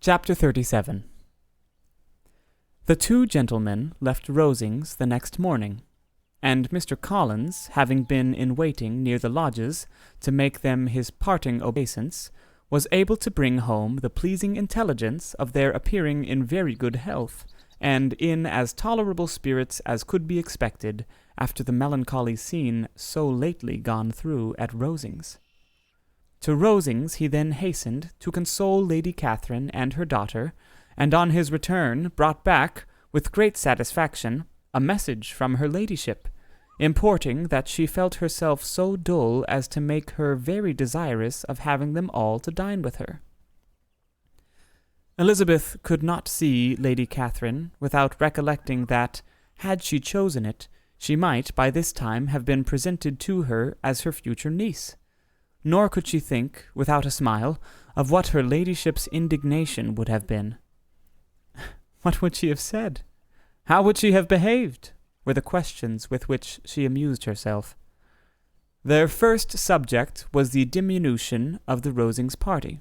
Chapter 37. The two gentlemen left Rosings the next morning, and Mr. Collins, having been in waiting near the lodges to make them his parting obeisance, was able to bring home the pleasing intelligence of their appearing in very good health, and in as tolerable spirits as could be expected after the melancholy scene so lately gone through at Rosings. To Rosings he then hastened to console Lady Catherine and her daughter, and on his return brought back, with great satisfaction, a message from her ladyship, importing that she felt herself so dull as to make her very desirous of having them all to dine with her. Elizabeth could not see Lady Catherine without recollecting that, had she chosen it, she might by this time have been presented to her as her future niece. Nor could she think, without a smile, of what her ladyship's indignation would have been. What would she have said? How would she have behaved? Were the questions with which she amused herself. Their first subject was the diminution of the Rosings party.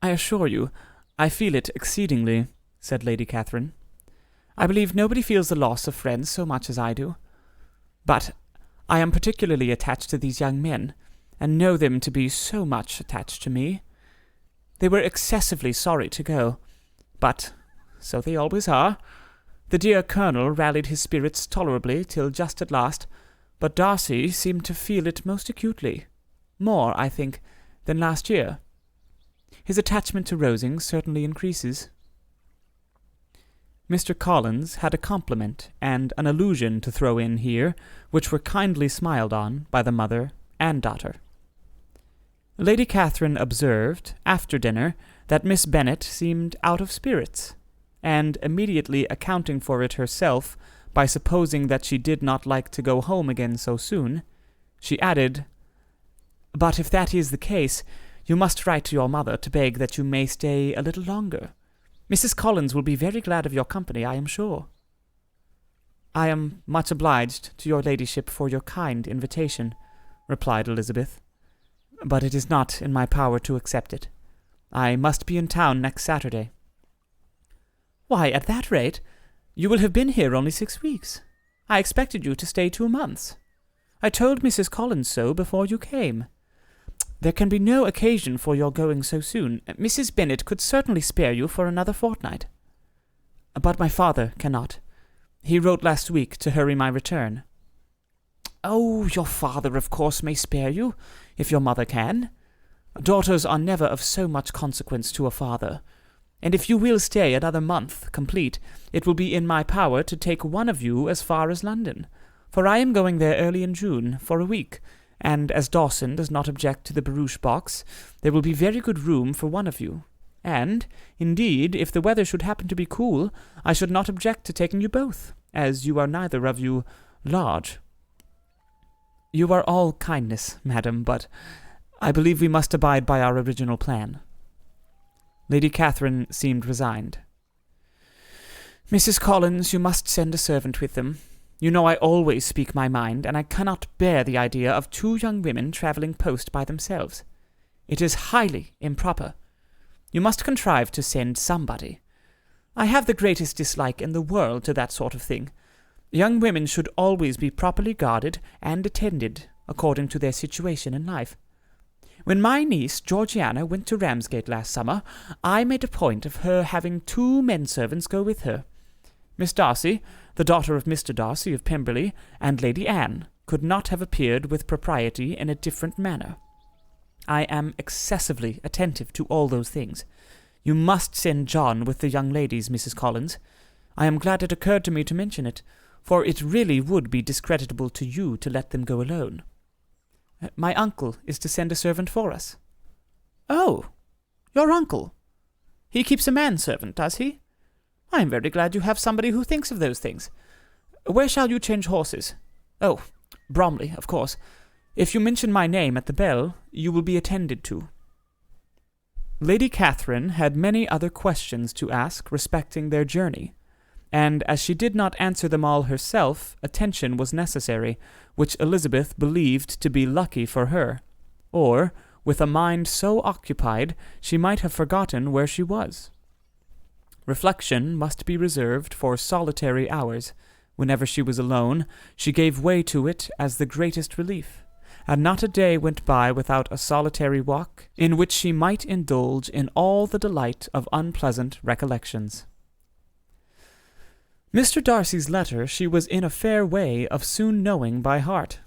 "I assure you, I feel it exceedingly," said Lady Catherine. "I believe nobody feels the loss of friends so much as I do. But I am particularly attached to these young men, and know them to be so much attached to me. They were excessively sorry to go, but so they always are. The dear Colonel rallied his spirits tolerably till just at last, but Darcy seemed to feel it most acutely, more, I think, than last year. His attachment to Rosings certainly increases." Mr. Collins had a compliment and an allusion to throw in here, which were kindly smiled on by the mother and daughter. Lady Catherine observed, after dinner, that Miss Bennet seemed out of spirits, and immediately accounting for it herself by supposing that she did not like to go home again so soon, she added, "But if that is the case, you must write to your mother to beg that you may stay a little longer. Mrs. Collins will be very glad of your company, I am sure." "I am much obliged to your ladyship for your kind invitation," replied Elizabeth, "but it is not in my power to accept it. I must be in town next Saturday." "Why, at that rate, you will have been here only 6 weeks. I expected you to stay 2 months. I told Mrs. Collins so before you came. There can be no occasion for your going so soon. Mrs. Bennet could certainly spare you for another fortnight." "But my father cannot. He wrote last week to hurry my return." "Oh, your father of course may spare you, if your mother can. Daughters are never of so much consequence to a father. And if you will stay another month complete, it will be in my power to take one of you as far as London, for I am going there early in June, for a week, and as Dawson does not object to the barouche box, there will be very good room for one of you. And, indeed, if the weather should happen to be cool, I should not object to taking you both, as you are neither of you large." "You are all kindness, madam, but I believe we must abide by our original plan." Lady Catherine seemed resigned. "Mrs. Collins, you must send a servant with them. You know I always speak my mind, and I cannot bear the idea of 2 young women travelling post by themselves. It is highly improper. You must contrive to send somebody. I have the greatest dislike in the world to that sort of thing. Young women should always be properly guarded and attended, according to their situation in life. When my niece Georgiana went to Ramsgate last summer, I made a point of her having 2 men-servants go with her. Miss Darcy, the daughter of Mr. Darcy of Pemberley, and Lady Anne, could not have appeared with propriety in a different manner. I am excessively attentive to all those things. You must send John with the young ladies, Mrs. Collins. I am glad it occurred to me to mention it, for it really would be discreditable to you to let them go alone. My uncle is to send a servant for us." "Oh, your uncle? He keeps a manservant, does he? I am very glad you have somebody who thinks of those things. Where shall you change horses? Oh, Bromley, of course. If you mention my name at the bell, you will be attended to." Lady Catherine had many other questions to ask respecting their journey, and as she did not answer them all herself, attention was necessary, which Elizabeth believed to be lucky for her, or, with a mind so occupied she might have forgotten where she was. Reflection must be reserved for solitary hours. Whenever she was alone, she gave way to it as the greatest relief, and not a day went by without a solitary walk, in which she might indulge in all the delight of unpleasant recollections. Mr. Darcy's letter she was in a fair way of soon knowing by heart.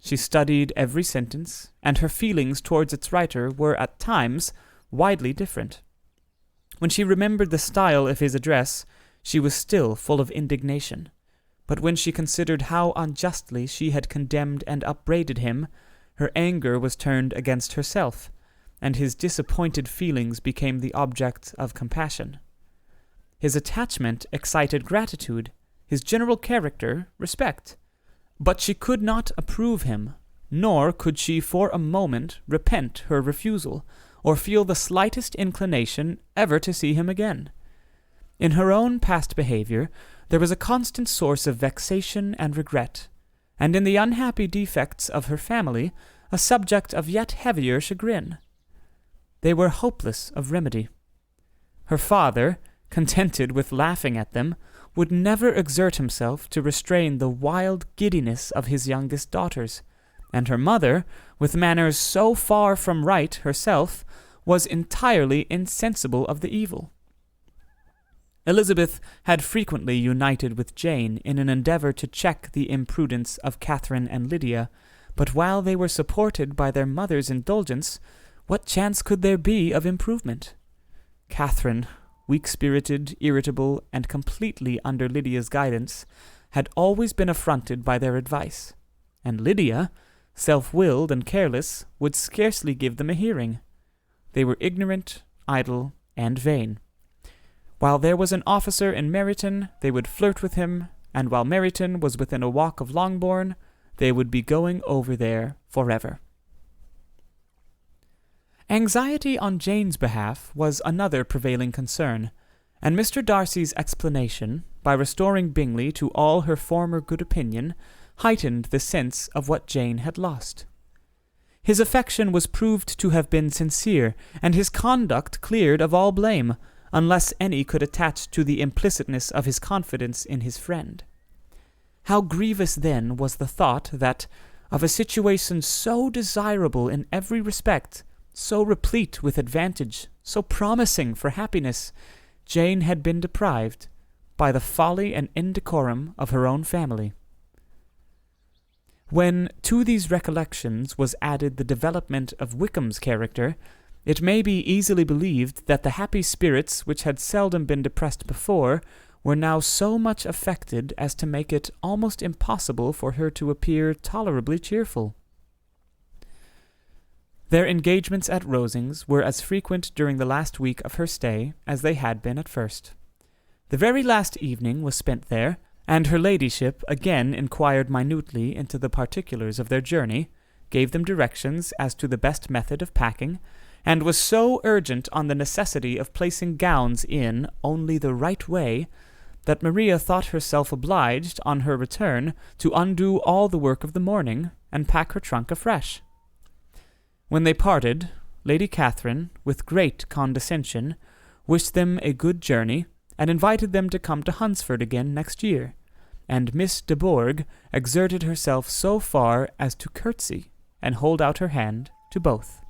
She studied every sentence, and her feelings towards its writer were at times widely different. When she remembered the style of his address, she was still full of indignation, but when she considered how unjustly she had condemned and upbraided him, her anger was turned against herself, and his disappointed feelings became the object of compassion. His attachment excited gratitude, his general character respect, but she could not approve him, nor could she for a moment repent her refusal, or feel the slightest inclination ever to see him again. In her own past behavior there was a constant source of vexation and regret, and in the unhappy defects of her family a subject of yet heavier chagrin. They were hopeless of remedy. Her father, contented with laughing at them, would never exert himself to restrain the wild giddiness of his youngest daughters, and her mother, with manners so far from right herself, was entirely insensible of the evil. Elizabeth had frequently united with Jane in an endeavour to check the imprudence of Catherine and Lydia, but while they were supported by their mother's indulgence, what chance could there be of improvement? Catherine, weak-spirited, irritable, and completely under Lydia's guidance, had always been affronted by their advice, and Lydia, self-willed and careless, would scarcely give them a hearing. They were ignorant, idle, and vain. While there was an officer in Meryton, they would flirt with him, and while Meryton was within a walk of Longbourn, they would be going over there forever. Anxiety on Jane's behalf was another prevailing concern, and Mr. Darcy's explanation, by restoring Bingley to all her former good opinion, heightened the sense of what Jane had lost. His affection was proved to have been sincere, and his conduct cleared of all blame, unless any could attach to the implicitness of his confidence in his friend. How grievous then was the thought that, of a situation so desirable in every respect, so replete with advantage, so promising for happiness, Jane had been deprived by the folly and indecorum of her own family. When to these recollections was added the development of Wickham's character, it may be easily believed that the happy spirits which had seldom been depressed before were now so much affected as to make it almost impossible for her to appear tolerably cheerful. Their engagements at Rosings were as frequent during the last week of her stay as they had been at first. The very last evening was spent there, and her ladyship again inquired minutely into the particulars of their journey, gave them directions as to the best method of packing, and was so urgent on the necessity of placing gowns in only the right way, that Maria thought herself obliged, on her return, to undo all the work of the morning, and pack her trunk afresh. When they parted, Lady Catherine, with great condescension, wished them a good journey, and invited them to come to Hunsford again next year, and Miss de Bourgh exerted herself so far as to curtsy and hold out her hand to both.